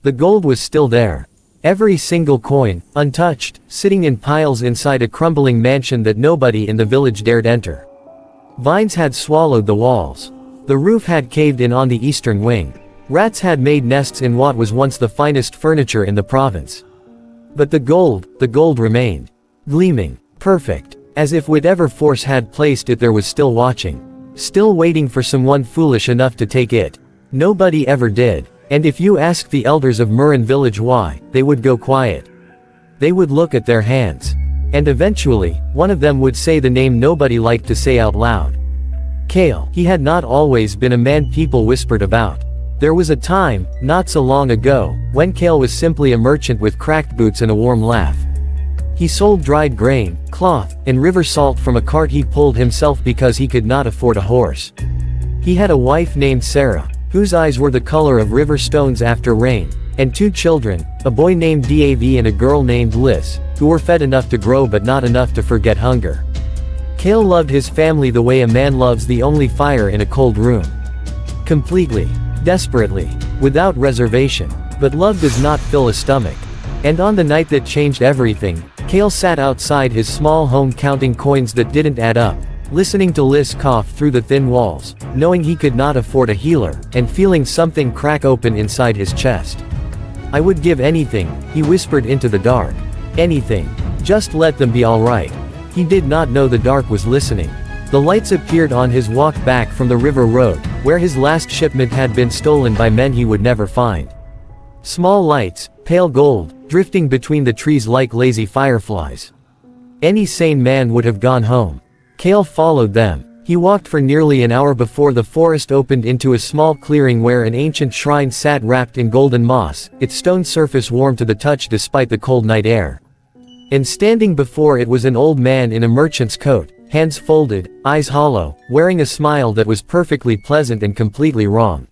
The gold was still there. Every single coin, untouched, sitting in piles inside a crumbling mansion that nobody in the village dared enter. Vines had swallowed the walls. The roof had caved in on the eastern wing. Rats had made nests in what was once the finest furniture in the province. But the gold remained. Gleaming. Perfect. As if whatever force had placed it there was still watching. Still waiting for someone foolish enough to take it. Nobody ever did. And if you asked the elders of Miren Village why, they would go quiet. They would look at their hands. And eventually, one of them would say the name nobody liked to say out loud. Kael. He had not always been a man people whispered about. There was a time, not so long ago, when Kael was simply a merchant with cracked boots and a warm laugh. He sold dried grain, cloth, and river salt from a cart he pulled himself because he could not afford a horse. He had a wife named Sarah, whose eyes were the color of river stones after rain, and 2 children, a boy named Dav and a girl named Liz, who were fed enough to grow but not enough to forget hunger. Kael loved his family the way a man loves the only fire in a cold room. Completely. Desperately. Without reservation. But love does not fill a stomach. And on the night that changed everything, Kael sat outside his small home counting coins that didn't add up, listening to Liz cough through the thin walls, knowing he could not afford a healer, and feeling something crack open inside his chest. I would give anything, he whispered into the dark. Anything. Just let them be alright. He did not know the dark was listening. The lights appeared on his walk back from the river road, where his last shipment had been stolen by men he would never find. Small lights, pale gold, drifting between the trees like lazy fireflies. Any sane man would have gone home. Kael followed them. He walked for nearly an hour before the forest opened into a small clearing where an ancient shrine sat wrapped in golden moss, its stone surface warm to the touch despite the cold night air. And standing before it was an old man in a merchant's coat, hands folded, eyes hollow, wearing a smile that was perfectly pleasant and completely wrong.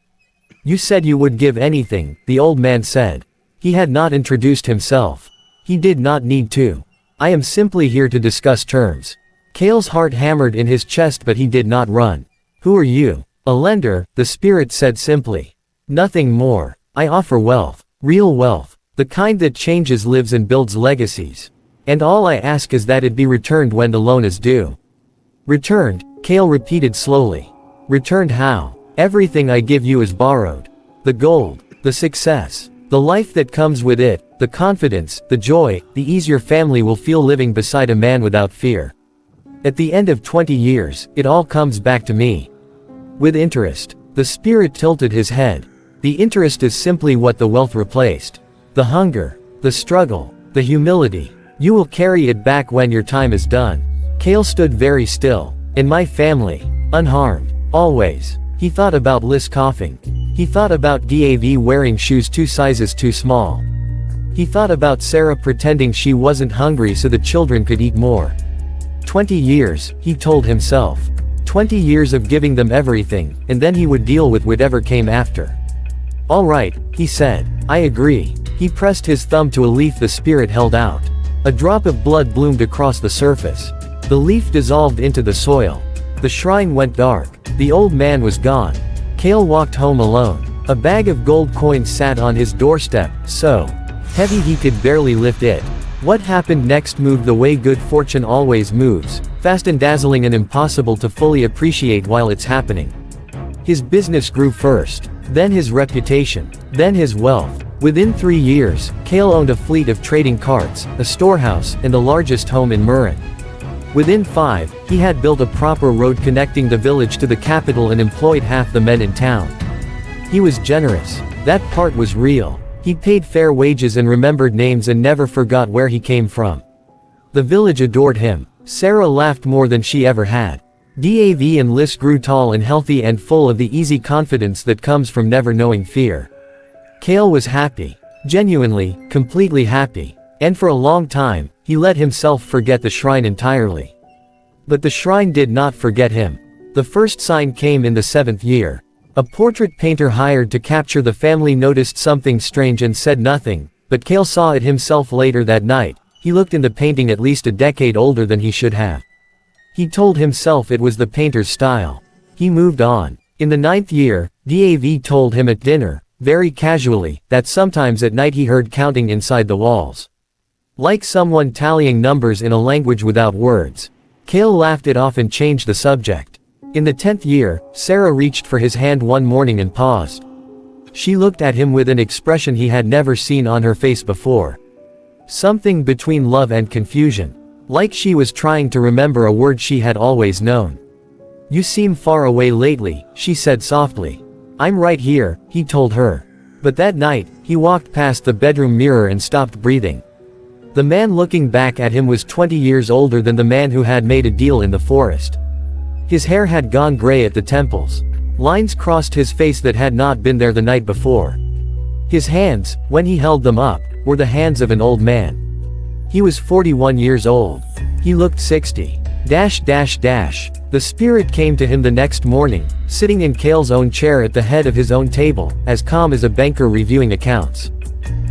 You said you would give anything, the old man said. He had not introduced himself. He did not need to. I am simply here to discuss terms. Kael's heart hammered in his chest but he did not run. Who are you? A lender, the spirit said simply. Nothing more. I offer wealth. Real wealth. The kind that changes lives and builds legacies. And all I ask is that it be returned when the loan is due. Returned, Kael repeated slowly. Returned how? Everything I give you is borrowed. The gold, the success, the life that comes with it, the confidence, the joy, the ease your family will feel living beside a man without fear. At the end of 20 years, it all comes back to me. With interest. The spirit tilted his head. The interest is simply what the wealth replaced. The hunger, the struggle, the humility. You will carry it back when your time is done. Kael stood very still. In my family. Unharmed. Always. He thought about Liz coughing. He thought about Dav wearing shoes 2 sizes too small. He thought about Sarah pretending she wasn't hungry so the children could eat more. 20 years, he told himself. 20 years of giving them everything, and then he would deal with whatever came after. All right, he said. I agree. He pressed his thumb to a leaf the spirit held out. A drop of blood bloomed across the surface. The leaf dissolved into the soil. The shrine went dark. The old man was gone. Kael walked home alone. A bag of gold coins sat on his doorstep, so heavy he could barely lift it. What happened next moved the way good fortune always moves, fast and dazzling and impossible to fully appreciate while it's happening. His business grew first, then his reputation, then his wealth. Within 3 years, Kael owned a fleet of trading carts, a storehouse, and the largest home in Miren. Within 5, he had built a proper road connecting the village to the capital and employed half the men in town. He was generous. That part was real. He paid fair wages and remembered names and never forgot where he came from. The village adored him. Sarah laughed more than she ever had. Dav and Liz grew tall and healthy and full of the easy confidence that comes from never knowing fear. Kael was happy. Genuinely, completely happy. And for a long time, he let himself forget the shrine entirely. But the shrine did not forget him. The first sign came in the 7th year. A portrait painter hired to capture the family noticed something strange and said nothing, but Kael saw it himself later that night. He looked in the painting at least a decade older than he should have. He told himself it was the painter's style. He moved on. In the 9th year, Dav told him at dinner, very casually, that sometimes at night he heard counting inside the walls. Like someone tallying numbers in a language without words. Kael laughed it off and changed the subject. In the 10th year, Sarah reached for his hand one morning and paused. She looked at him with an expression he had never seen on her face before. Something between love and confusion. Like she was trying to remember a word she had always known. "You seem far away lately," she said softly. "I'm right here," he told her. But that night, he walked past the bedroom mirror and stopped breathing. The man looking back at him was 20 years older than the man who had made a deal in the forest. His hair had gone gray at the temples. Lines crossed his face that had not been there the night before. His hands, when he held them up, were the hands of an old man. He was 41 years old. He looked 60. The spirit came to him the next morning, sitting in Kael's own chair at the head of his own table, as calm as a banker reviewing accounts.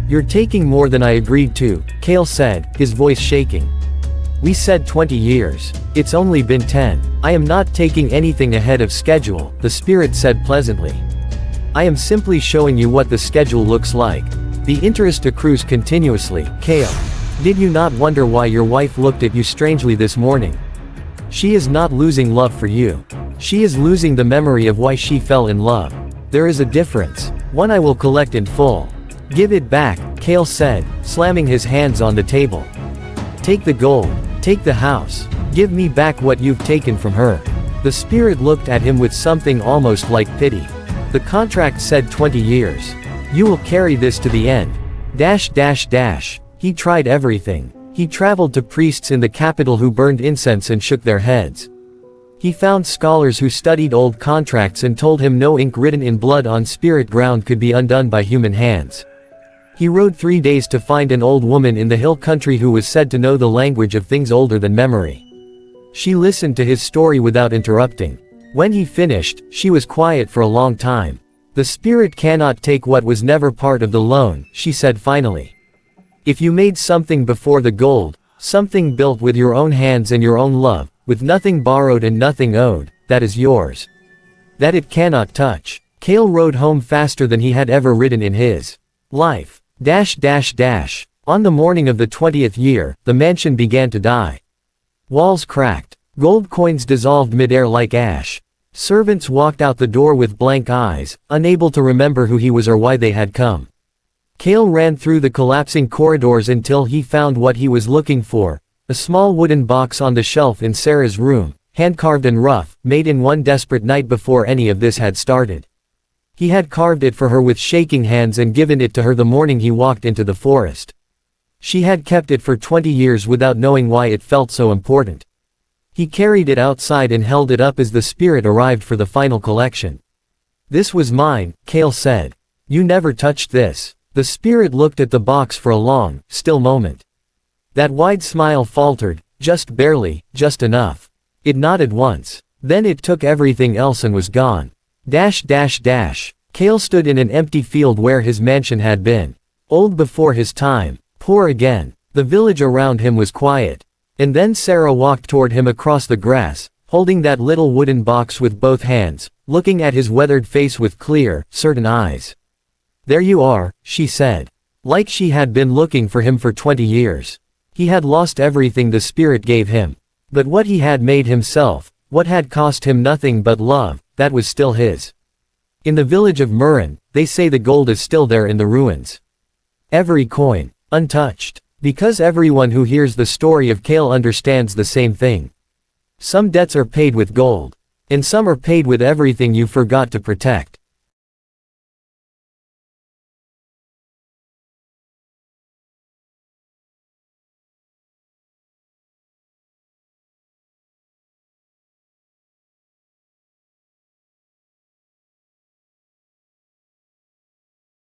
"You're taking more than I agreed to," Kael said, his voice shaking. "We said 20 years. It's only been 10. I am not taking anything ahead of schedule," the spirit said pleasantly. "I am simply showing you what the schedule looks like. The interest accrues continuously." "Kael, did you not wonder why your wife looked at you strangely this morning? She is not losing love for you. She is losing the memory of why she fell in love. There is a difference. One I will collect in full." "Give it back," Kael said, slamming his hands on the table. "Take the gold. Take the house. Give me back what you've taken from her." The spirit looked at him with something almost like pity. "The contract said 20 years. You will carry this to the end." He tried everything. He traveled to priests in the capital who burned incense and shook their heads. He found scholars who studied old contracts and told him no ink written in blood on spirit ground could be undone by human hands. He rode 3 days to find an old woman in the hill country who was said to know the language of things older than memory. She listened to his story without interrupting. When he finished, she was quiet for a long time. "The spirit cannot take what was never part of the loan," she said finally. "If you made something before the gold, something built with your own hands and your own love, with nothing borrowed and nothing owed, that is yours. That it cannot touch." Kael rode home faster than he had ever ridden in his life. On the morning of the 20th year, the mansion began to die. Walls cracked. Gold coins dissolved midair like ash. Servants walked out the door with blank eyes, unable to remember who he was or why they had come. Kael ran through the collapsing corridors until he found what he was looking for, a small wooden box on the shelf in Sarah's room, hand-carved and rough, made in one desperate night before any of this had started. He had carved it for her with shaking hands and given it to her the morning he walked into the forest. She had kept it for 20 years without knowing why it felt so important. He carried it outside and held it up as the spirit arrived for the final collection. "This was mine," Kael said. "You never touched this." The spirit looked at the box for a long, still moment. That wide smile faltered, just barely, just enough. It nodded once. Then it took everything else and was gone. Kael stood in an empty field where his mansion had been. Old before his time. Poor again. The village around him was quiet. And then Sarah walked toward him across the grass, holding that little wooden box with both hands, looking at his weathered face with clear, certain eyes. "There you are," she said. Like she had been looking for him for 20 years. He had lost everything the spirit gave him. But what he had made himself, what had cost him nothing but love, that was still his. In the village of Miren, they say the gold is still there in the ruins. Every coin, untouched. Because everyone who hears the story of Kael understands the same thing. Some debts are paid with gold. And some are paid with everything you forgot to protect.